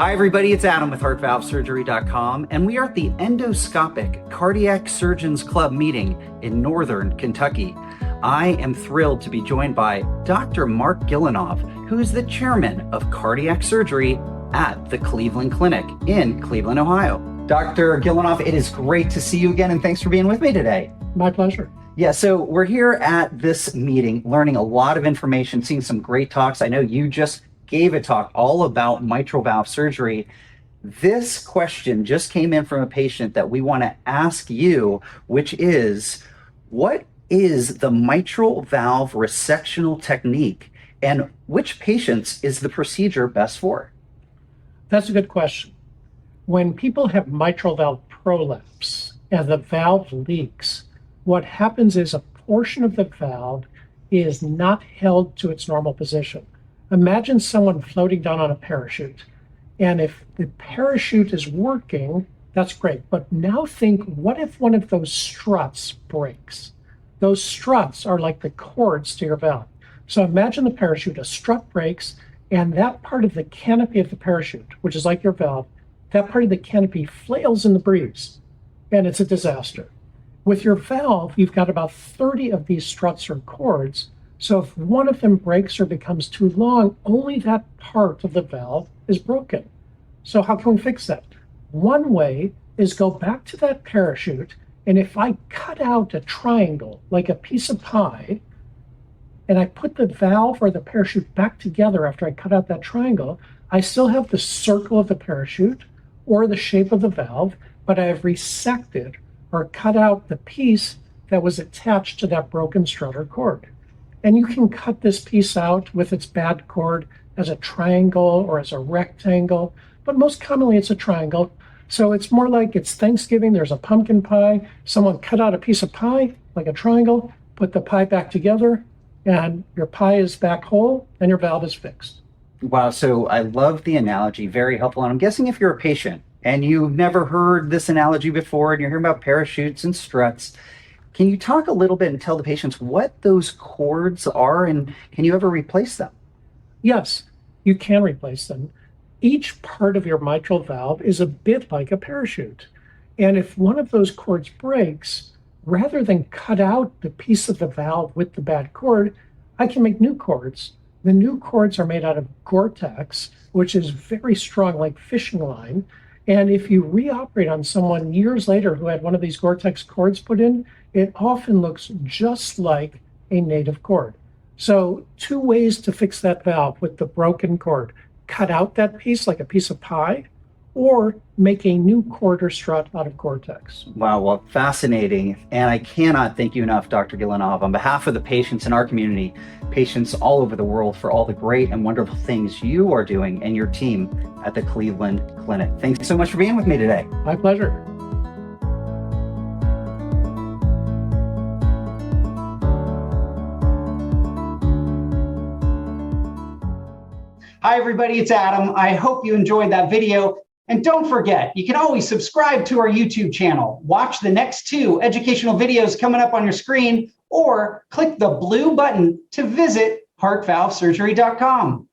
Hi, everybody. It's Adam with HeartValveSurgery.com, and we are at the Endoscopic Cardiac Surgeons Club meeting in Northern Kentucky. I am thrilled to be joined by Dr. Marc Gillinov, who is the chairman of cardiac surgery at the Cleveland Clinic in Cleveland, Ohio. Dr. Gillinov, it is great to see you again, and thanks for being with me today. My pleasure. Yeah, so we're here at this meeting, learning a lot of information, seeing some great talks. I know you just gave a talk all about mitral valve surgery. This question just came in from a patient that we want to ask you, which is, what is the mitral valve resectional technique, and which patients is the procedure best for? That's a good question. When people have mitral valve prolapse and the valve leaks, what happens is a portion of the valve is not held to its normal position. Imagine someone floating down on a parachute. And if the parachute is working, that's great. But now think, what if one of those struts breaks? Those struts are like the cords to your valve. So imagine the parachute, a strut breaks, and that part of the canopy of the parachute, which is like your valve, that part of the canopy flails in the breeze, and it's a disaster. With your valve, you've got about 30 of these struts or cords. So if one of them breaks or becomes too long, only that part of the valve is broken. So how can we fix that? One way is go back to that parachute, and if I cut out a triangle, like a piece of pie, and I put the valve or the parachute back together after I cut out that triangle, I still have the circle of the parachute or the shape of the valve, but I have resected or cut out the piece that was attached to that broken strut or cord. And you can cut this piece out with its bad cord as a triangle or as a rectangle, but most commonly it's a triangle. So it's more like it's Thanksgiving, there's a pumpkin pie, someone cut out a piece of pie, like a triangle, put the pie back together, and your pie is back whole and your valve is fixed. Wow, so I love the analogy, very helpful. And I'm guessing if you're a patient and you've never heard this analogy before and you're hearing about parachutes and struts, can you talk a little bit and tell the patients what those cords are, and can you ever replace them? Yes, you can replace them. Each part of your mitral valve is a bit like a parachute. And if one of those cords breaks, rather than cut out the piece of the valve with the bad cord, I can make new cords. The new cords are made out of Gore-Tex, which is very strong, like fishing line. And if you reoperate on someone years later who had one of these Gore-Tex cords put in, it often looks just like a native cord. So 2 ways to fix that valve with the broken cord: cut out that piece like a piece of pie, or make a new cord or strut out of Gore-Tex. Wow, well, fascinating. And I cannot thank you enough, Dr. Gillinov, on behalf of the patients in our community, patients all over the world, for all the great and wonderful things you are doing and your team at the Cleveland Clinic. Thanks so much for being with me today. My pleasure. Hi, everybody. It's Adam. I hope you enjoyed that video. And don't forget, you can always subscribe to our YouTube channel, watch the next 2 educational videos coming up on your screen, or click the blue button to visit HeartValveSurgery.com.